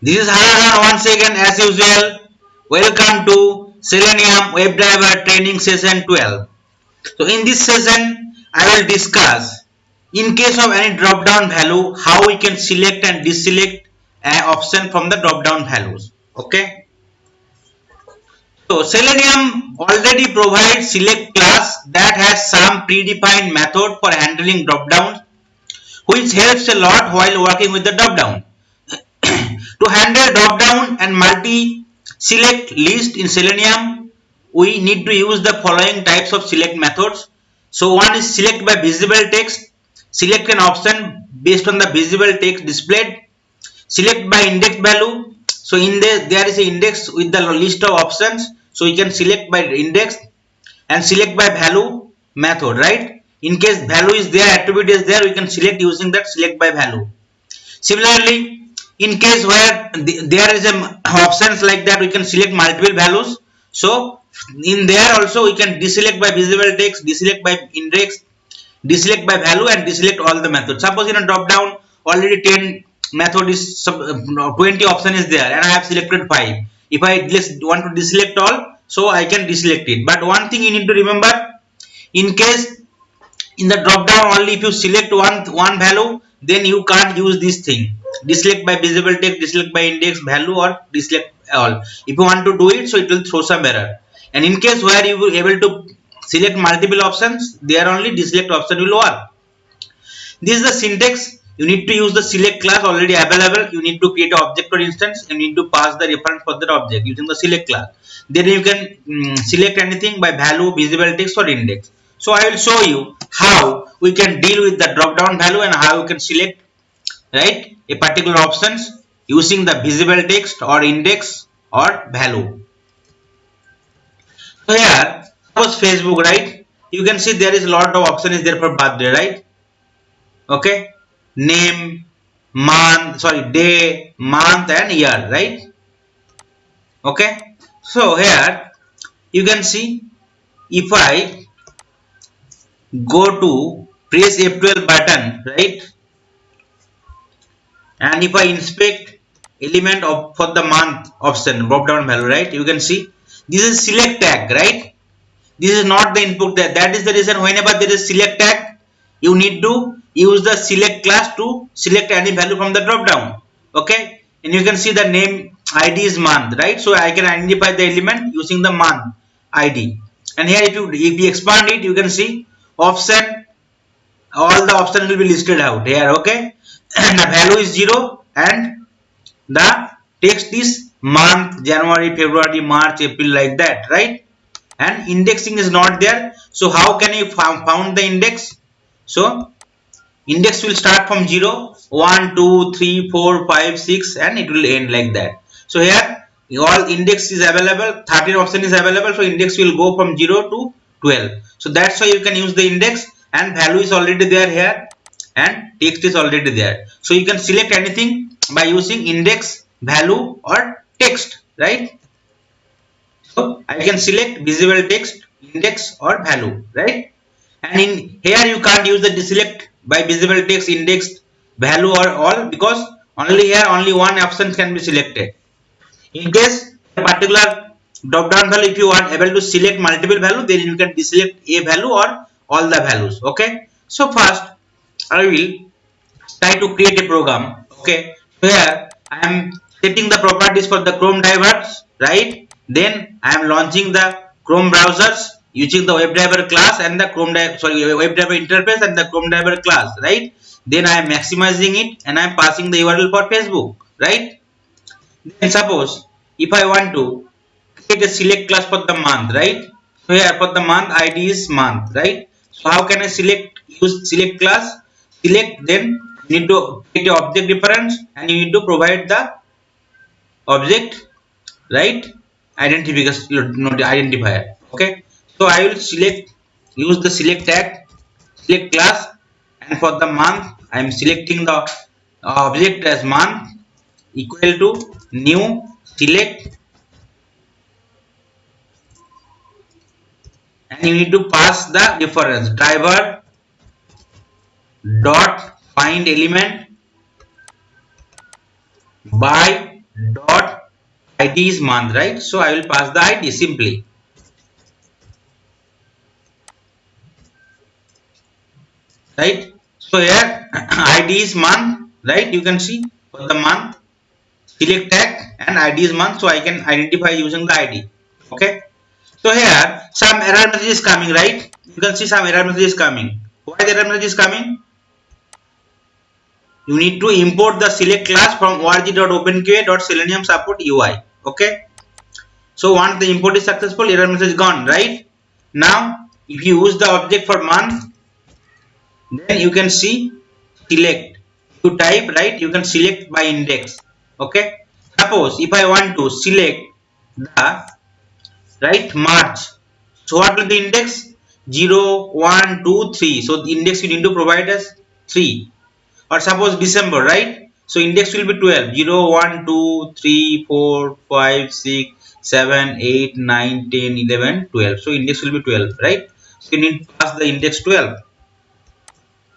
This is Haran once again as usual. Welcome to Selenium WebDriver Training Session 12. So in this session, I will discuss in case of any drop down value how we can select and deselect an option from the drop down values. Okay. So Selenium already provides select class that has some predefined method for handling drop downs, which helps a lot while working with the drop down. To handle drop down and multi select list in Selenium, we need to use the following types of select methods. So one is select by visible text. Select an option based on the visible text displayed. Select by index value. So in there is an index with the list of options. So you can select by index, and select by value method, right? In case value is there, attribute is there, we can select using that select by value. Similarly, in case where there is a options like that, we can select multiple values. So in there also we can deselect by visible text, deselect by index, deselect by value, and deselect all the methods. Suppose in a drop down already 10 method is 20 option is there, and I have selected 5. If I want to deselect all, so I can deselect it. But one thing you need to remember, in case in the drop down only if you select one value, then you can't use this thing deselect by visible text, deselect by index value, or deselect all. If you want to do it, so it will throw some error. And in case where you will able to select multiple options, there only deselect option will work. This is the syntax. You need to use the select class already available. You need to create an object or instance, and need to pass the reference for that object using the select class. Then you can select anything by value, visible text, or index. So I will show you how we can deal with the drop down value and how we can select, right, a particular options using the visible text or index or value. So here, suppose Facebook, right? You can see there is a lot of option is there for birthday, right? Okay, name, month, sorry, day, month, and year, right? Okay, so here you can see, if I go to press F12 button, right, and if I inspect element of for the month option drop down value, right, you can see this is select tag, right? This is not the input tag. That is the reason whenever there is select tag, you need to use the select class to select any value from the drop down. Okay, and you can see the name ID is month, right? So I can identify the element using the month ID. And here if you expand it, you can see option, all the options will be listed out here. Okay, and the value is 0 and the text is month, January, February, March, April, like that, right? And indexing is not there. So how can you found the index? So index will start from 0, 1, 2, 3, 4, 5, 6, and it will end like that. So here all index is available, 13 option is available, so index will go from 0 to 12. So that's why you can use the index, and value is already there here, and text is already there. So you can select anything by using index, value, or text, right? So I can select visible text, index, or value, right? And in here you can't use the deselect by visible text, index, value, or all, because only here only one option can be selected. In case a particular drop down value, if you are able to select multiple value, then you can deselect a value or all the values. Okay. So first I will try to create a program. Okay. So here I am setting the properties for the Chrome drivers, right? Then I am launching the Chrome browsers using the WebDriver class and the WebDriver interface and the Chrome driver class, right? Then I am maximizing it and I am passing the URL for Facebook, right? Then suppose if I want to create a select class for the month, right? So here for the month ID is month, right? So how can I use select class? Select, then you need to create a object reference and you need to provide the object, right? Identifier. Okay. So I will use the select tag, select class, and for the month I am selecting the object as month equal to new select, and you need to pass the reference driver dot find element by dot id is month, right? So I will pass the id simply, right? So here id is month, right? You can see for the month, select tag and id is month, so I can identify using the id. Okay. So here some error message is coming, right? You can see some error message is coming. Why the error message is coming? You need to import the select class from org.openqa.selenium support UI. Okay. So once the import is successful, error message gone, right? Now if you use the object for month, then you can see select. You type, right? You can select by index. Okay. Suppose if I want to select the right March, so what will be index? 0, 1, 2, 3. So the index you need to provide as 3. Or suppose December, right? So index will be 12. 0, 1, 2, 3, 4, 5, 6, 7, 8, 9, 10, 11, 12. So index will be 12, right? So you need to pass the index 12.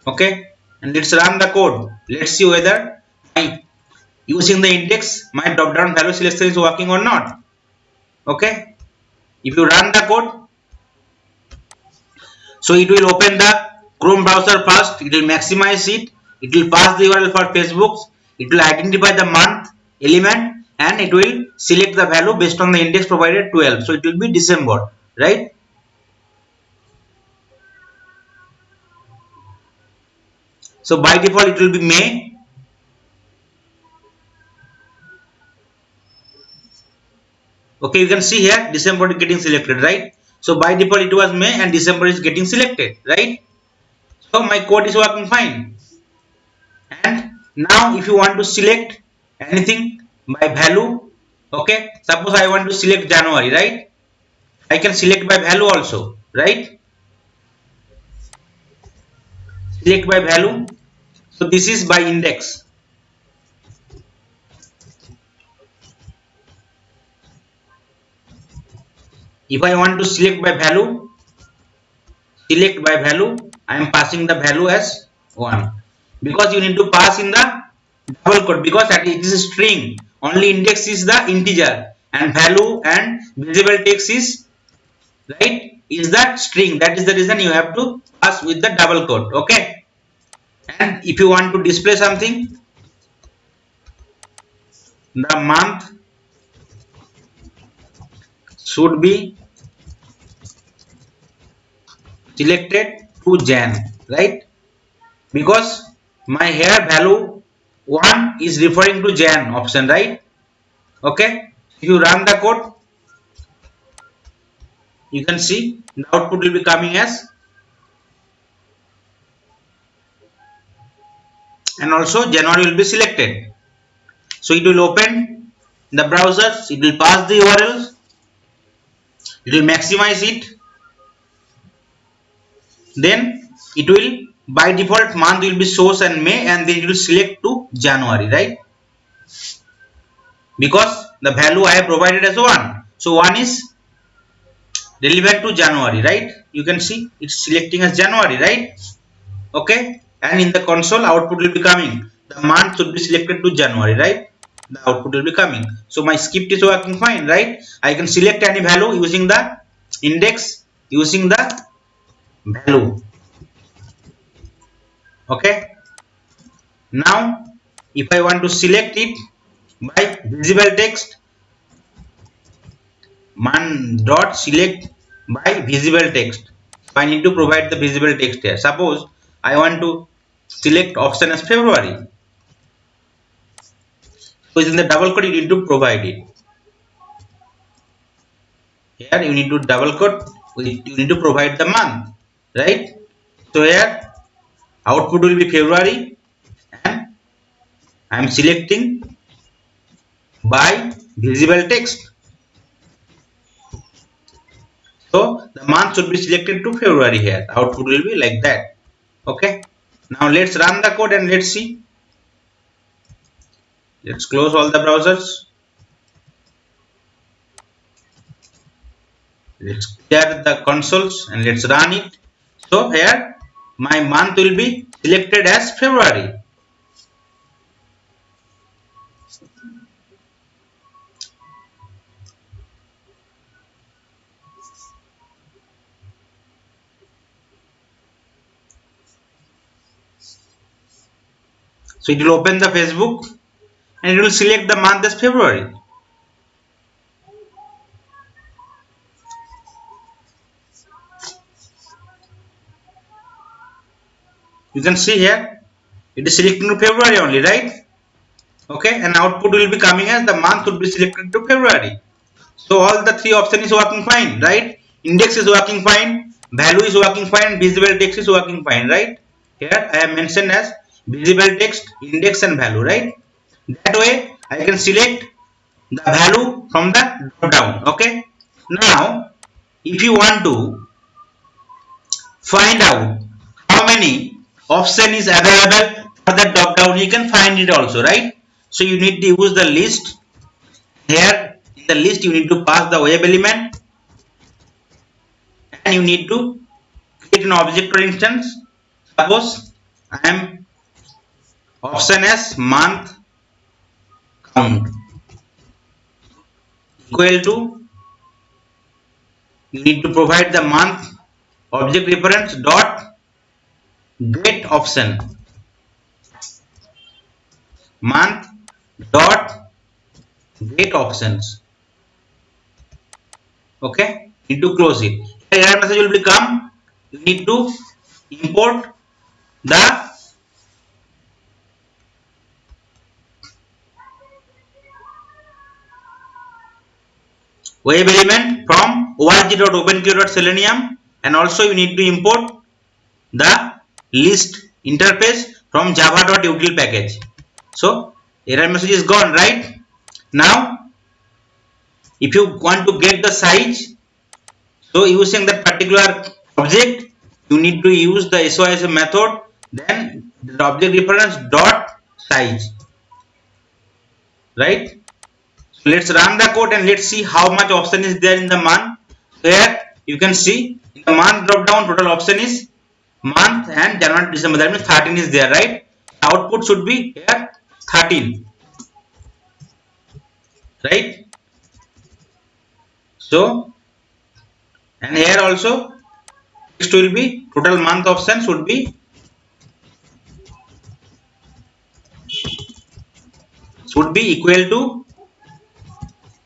Okay. And let's run the code. Let's see whether my using the index my drop down value selection is working or not. Okay. If you run the code, so it will open the Chrome browser first, it will maximize it, it will pass the URL for Facebook, it will identify the month element and it will select the value based on the index provided 12. So it will be December, right? So by default it will be May. Okay, you can see here December is getting selected, right? So by default it was May and December is getting selected, right? So my code is working fine. And now if you want to select anything by value, okay, suppose I want to select January, right? I can select by value also, right? Select by value. So this is by index. If I want to select by value, I am passing the value as 1, because you need to pass in the double quote, because that it is a string. Only index is the integer and value and visible text is, right, is that string. That is the reason you have to pass with the double quote. Okay. And if you want to display something, the month should be selected to Jan, right? Because my here value 1 is referring to Jan option, right? Okay. If you run the code, you can see the output will be coming as, and also January will be selected. So it will open the browsers, it will pass the URLs, it will maximize it, then it will by default month will be source and May, and then it will select to January, right? Because the value I have provided as 1, so 1 is relevant to January, right? You can see it's selecting as January, right? Okay. And in the console output will be coming, the month should be selected to January, right? The output will be coming. So my script is working fine, right? I can select any value using the index, using the value. Okay. Now if I want to select it by visible text, man dot select by visible text, so I need to provide the visible text here. Suppose I want to select option as February, so in the double quote you need to provide it. Here you need to double quote, you need to provide the month, right? So here output will be February and I am selecting by visible text. So the month should be selected to February here. Output will be like that. Okay. Now let's run the code and let's see. Let's close all the browsers. Let's clear the consoles and let's run it. So here my month will be selected as February. So it will open the Facebook and it will select the month as February. You can see here it is selecting to February only, right? Okay, and output will be coming as the month would be selected to February. So all the three options is working fine, right? Index is working fine, value is working fine, visible text is working fine, right? Here I have mentioned as visible text, index and value, right? That way I can select the value from the drop down. Okay. Now if you want to find out how many option is available for the drop down, you can find it also, right? So you need to use the list. Here in the list you need to pass the web element and you need to create an object, for instance. Suppose I am option as month count equal to, you need to provide the month object reference dot get option month dot get options. Okay, need to close it. Error message will become, you need to import the web element from org.openqr.selenium and also you need to import the list interface from java.util package. So error message is gone, right? Now if you want to get the size, so using that particular object you need to use the SOS method, then the object reference dot size, right? So let's run the code and let's see how much option is there in the month. Here you can see in the month drop down total option is month and January to December, that means 13 is there, right? Output should be here 13, right? So and here also next will be total month option should be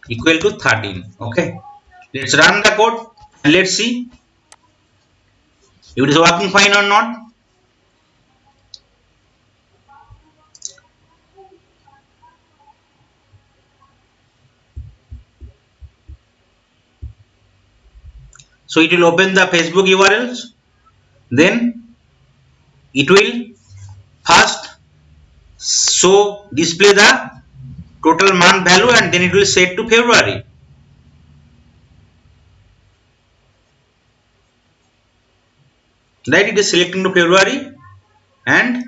equal to 13. Okay, let's run the code and let's see if it is working fine or not. So it will open the Facebook URLs, then it will first show display the total month value and then it will set to February. Right, it is selecting to February and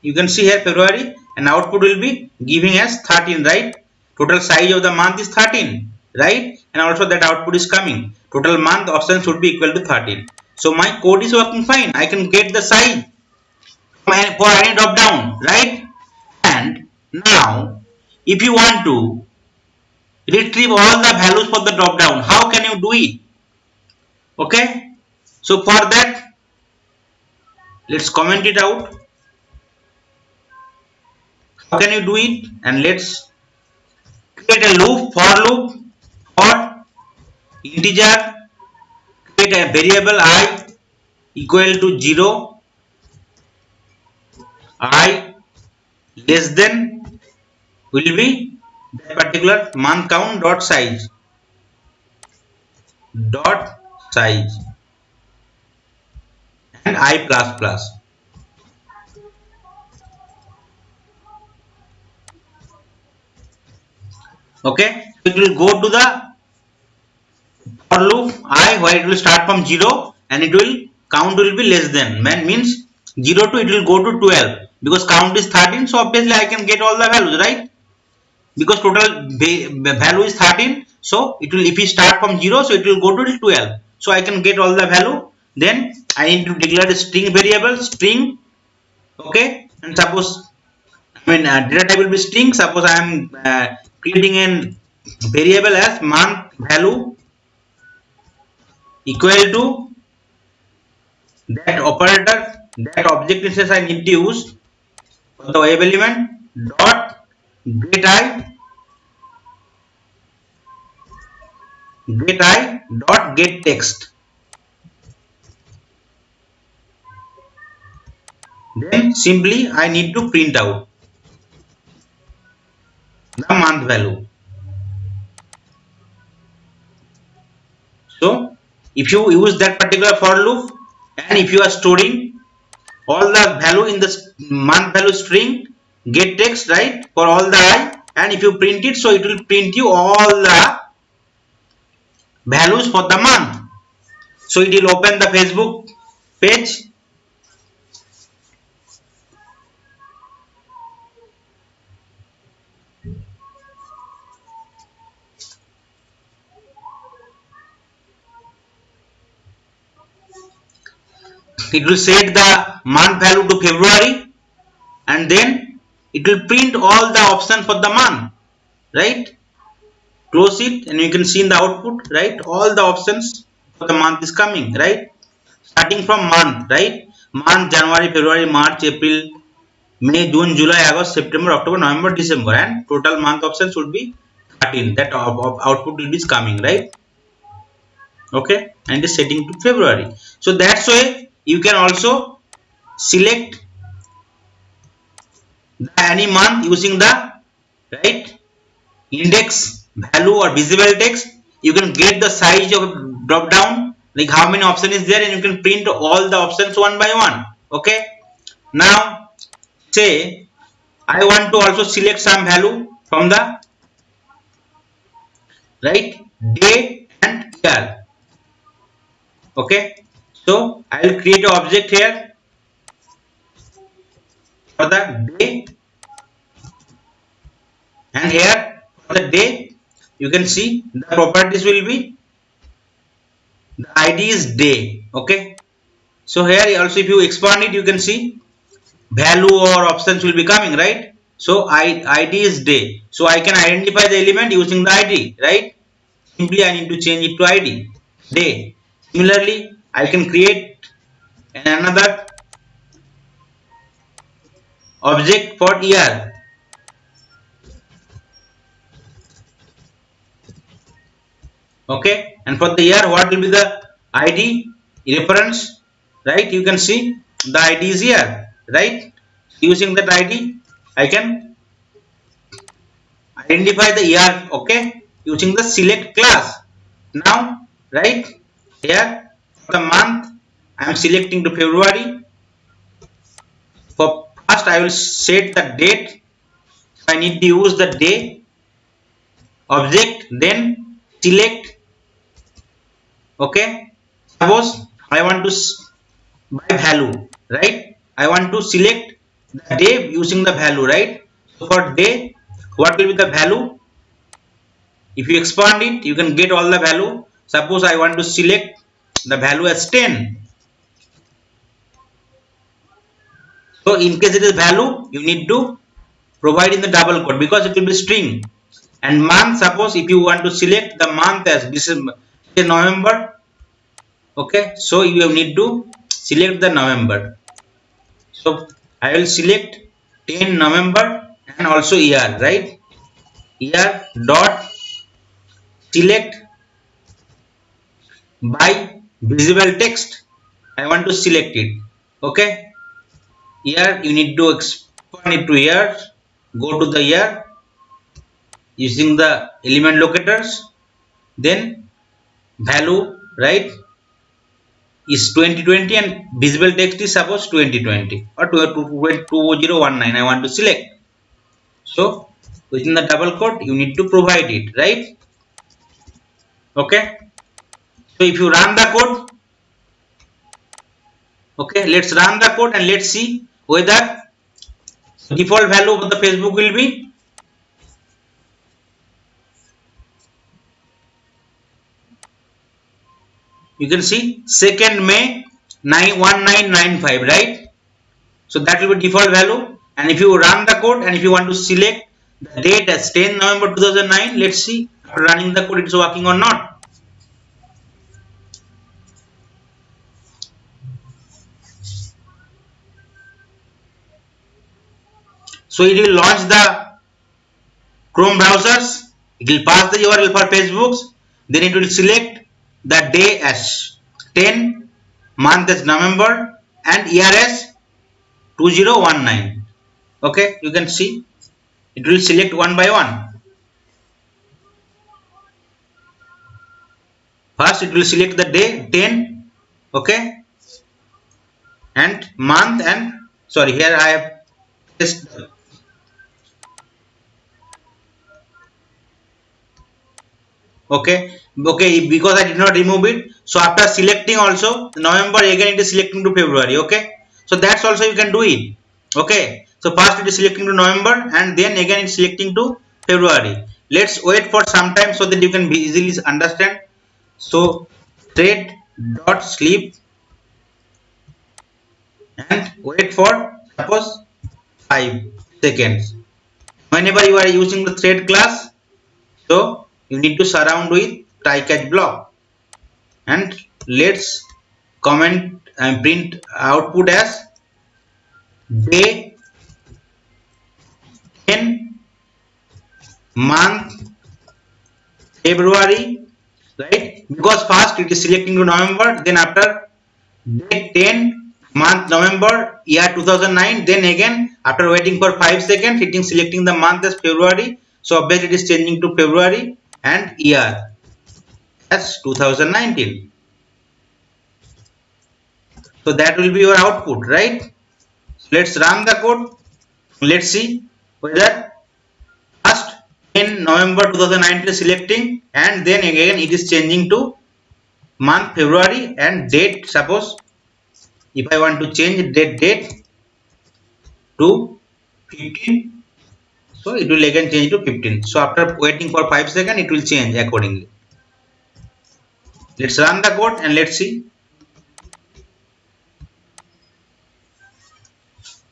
you can see here February and output will be giving as 13, right? Total size of the month is 13, right? And also that output is coming. Total month option should be equal to 13. So my code is working fine. I can get the size for any drop down, right? And now if you want to retrieve all the values for the drop down, how can you do it? Okay, so for that let's comment it out. How can you do it? And let's create a loop, for loop for integer, create a variable I equal to 0, I less than will be that particular month count dot size and I plus plus. Okay, so it will go to the for loop I where it will start from 0 and it will count will be less than, means 0 to it will go to 12 because count is 13, so obviously I can get all the values, right? Because total value is 13, so it will, if we start from 0, so it will go to 12, so I can get all the value. Then I need to declare a string variable string. Okay, and suppose data type will be string. Suppose I am creating a variable as month value equal to that operator, that object instance I need to use for the web element dot get I dot get text. Then simply I need to print out the month value. So if you use that particular for loop and if you are storing all the value in the month value string get text, right, for all the I, and if you print it, so it will print you all the values for the month. So it will open the Facebook page. It will set the month value to February and then it will print all the options for the month, right? Close it and you can see in the output, right, all the options for the month is coming, right, starting from month, right, month January, February, March, April, May, June, July, August, September, October, November, December, and total month options would be 13. That output will be coming, right? Okay, and is setting to February. So that's why you can also select any month using the right index value or visible text. You can get the size of drop down, like how many options is there, and you can print all the options one by one. Okay, now say I want to also select some value from the right day and year. Okay, so I will create an object here for the day, and here for the day you can see the properties will be the id is day. Okay, so here also if you expand it you can see value or options will be coming, right? So id is day, so I can identify the element using the id, right? Simply I need to change it to id day. Similarly I can create another object for year. Okay, and for the year what will be the id reference, right? You can see the id is here, right? Using that id I can identify the year, okay, using the select class. Now right here for the month I am selecting to February. For first I will set the date, so I need to use the day object, then select. Okay, suppose I want to by value, right? I want to select the day using the value, right? So for day what will be the value? If you expand it you can get all the value. Suppose I want to select the value as 10. So in case it is value you need to provide in the double quote because it will be string. And month, suppose if you want to select the month as December, November. Okay, so you need to select the November. So I will select 10 November and also year, right? Year dot select by visible text. I want to select it. Okay, here you need to expand it to year. Go to the year using the element locators. Then value, right, is 2020 and visible text is suppose 2020 or 2019. I want to select. So within the double quote you need to provide it, right? Okay, so if you run the code, okay, let's run the code and let's see whether default value of the Facebook will be, you can see 2nd May 1995, right? So that will be default value. And if you run the code and if you want to select the date as 10 November 2009, let's see after running the code it's working or not. So it will launch the Chrome browsers, it will pass the URL for Facebook, then it will select the day as 10, month as November, and year as 2019. Okay, you can see it will select one by one. First it will select the day 10, okay, and month, and sorry, here I have just okay, because I did not remove it. So after selecting also November, again it is selecting to February. Okay, so that's also you can do it. Okay, so first it is selecting to November and then again it's selecting to February. Let's wait for some time so that you can easily understand. So thread dot sleep and wait for suppose 5 seconds. Whenever you are using the thread class, so you need to surround with try catch block, and let's comment and print output as day 10, month February, right? Because first it is selecting to November, then after day 10, month November, year 2009, then again after waiting for 5 seconds it is selecting the month as February, so obviously it is changing to February, and year as 2019. So that will be your output, right? So let's run the code. Let's see whether first in November 2019 selecting, and then again it is changing to month February, and date, suppose if I want to change date to 15, so it will again change to 15. So after waiting for 5 seconds it will change accordingly. Let's run the code and let's see.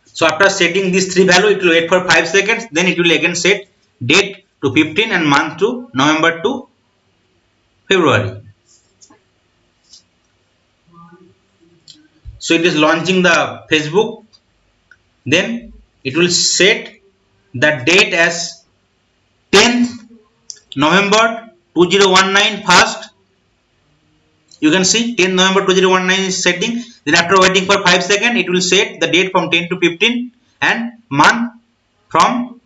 So after setting these three value, it will wait for 5 seconds, then it will again set date to 15 and month to November to February. So it is launching the Facebook, then it will set the date as 10th November 2019 first. You can see 10th November 2019 is setting, then after waiting for 5 seconds it will set the date from 10 to 15 and month from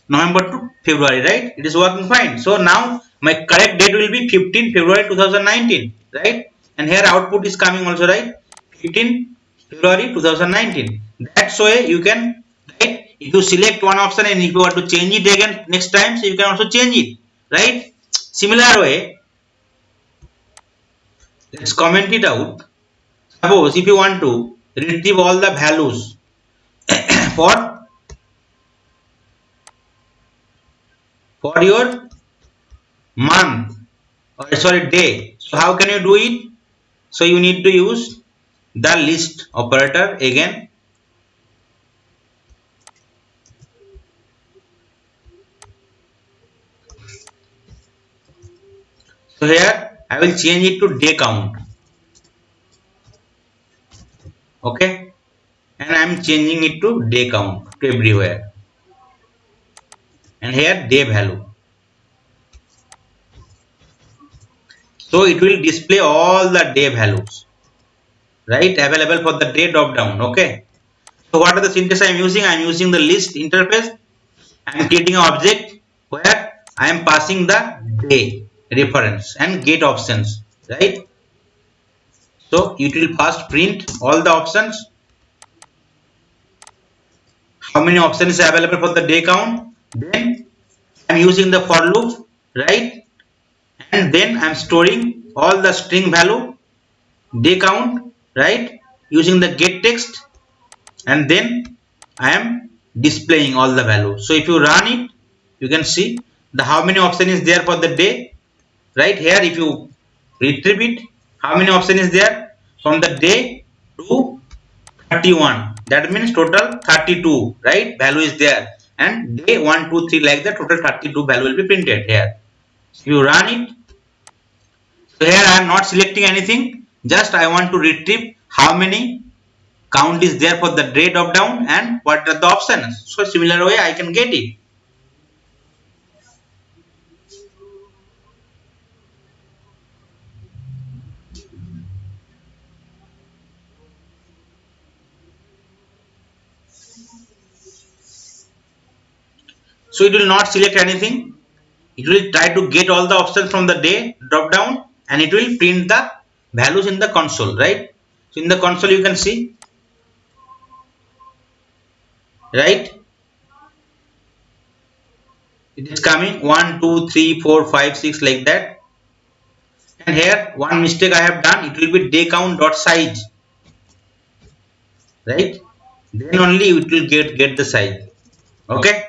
November to February, right? It is working fine. So now my correct date will be 15 February 2019, right? And here output is coming also, right? 15 February 2019. That's why you can, right? If you select one option and if you want to change it again next time, so you can also change it, right? Similar way, let's comment it out. Suppose if you want to retrieve all the values for your month, or sorry, day, so how can you do it? So you need to use the list operator again. So here I will change it to day count. Okay, and I am changing it to day count to everywhere, and here day value. So it will display all the day values, right, available for the day drop down. Okay, so what are the syntax I am using? I am using the list interface. I am creating an object where I am passing the day reference and get options, right? So it will first print all the options. How many options is available for the day count? Then I am using the for loop, right? And then I am storing all the string value, day count, right? Using the get text, and then I am displaying all the value. So if you run it, you can see the how many option is there for the day, right? Here if you retrieve it, how many option is there from the day to 31, that means total 32, right? Value is there, and day 1 2 3 like that, total 32 value will be printed here. If you run it, so here I am not selecting anything, just I want to retrieve how many count is there for the day drop down and what are the options. So similar way I can get it. So it will not select anything. It will try to get all the options from the day drop down and it will print the values in the console, right? So in the console you can see, right? It is coming 1, 2, 3, 4, 5, 6 like that. And here one mistake I have done, it will be day count dot size, right? Then only it will get the size, okay?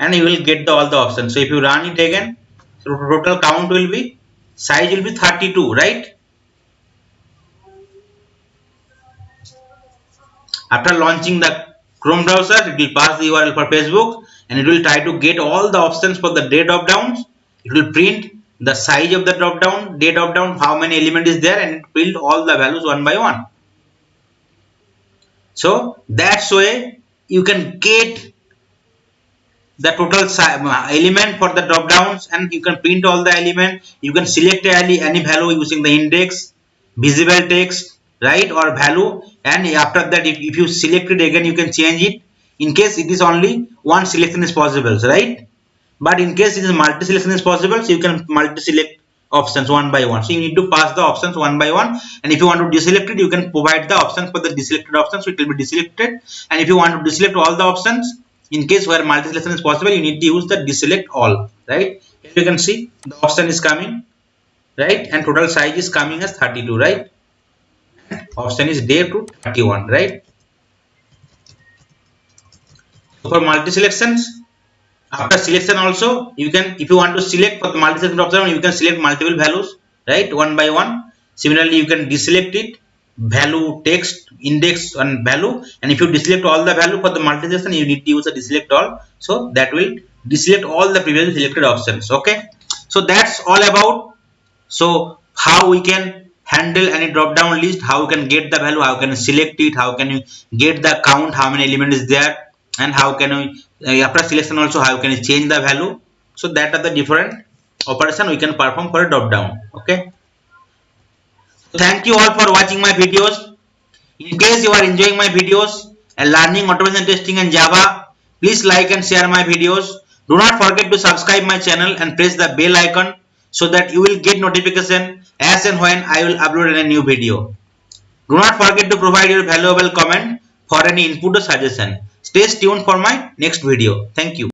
And you will get all the options. So if you run it again, so total count will be, size will be 32, right? After launching the Chrome browser, it will pass the URL for Facebook and it will try to get all the options for the day drop downs. It will print the size of the drop down, day drop down, how many element is there, and it print all the values one by one. So that's way you can get the total element for the drop downs and you can print all the element. You can select any value using the index, visible text, right, or value, and after that if you select it again you can change it in case it is only one selection is possible, right? But in case it is multi selection is possible, so you can multi select options one by one. So you need to pass the options one by one, and if you want to deselect it you can provide the options for the deselected options, so it will be deselected. And if you want to deselect all the options, in case where multi selection is possible, you need to use the deselect all, right? If you can see the option is coming, right, and total size is coming as 32, right? Option is day to 31, right? So for multi selections, after selection also you can, if you want to select for the multi selection option, you can select multiple values, right, one by one. Similarly you can deselect it, value, text, index and value, and if you deselect all the value for the multi selection you need to use a deselect all, so that will deselect all the previously selected options, okay? So that's all about, so how we can handle any drop down list, how you can get the value, how can you select it, how can you get the count, how many element is there, and how can we after selection also how can you change the value. So that are the different operation we can perform for a drop down, okay? So thank you all for watching my videos. In case you are enjoying my videos and learning automation testing in Java, please like and share my videos. Do not forget to subscribe my channel and press the bell icon so that you will get notification as and when I will upload a new video. Do not forget to provide your valuable comment for any input or suggestion. Stay tuned for my next video. Thank you.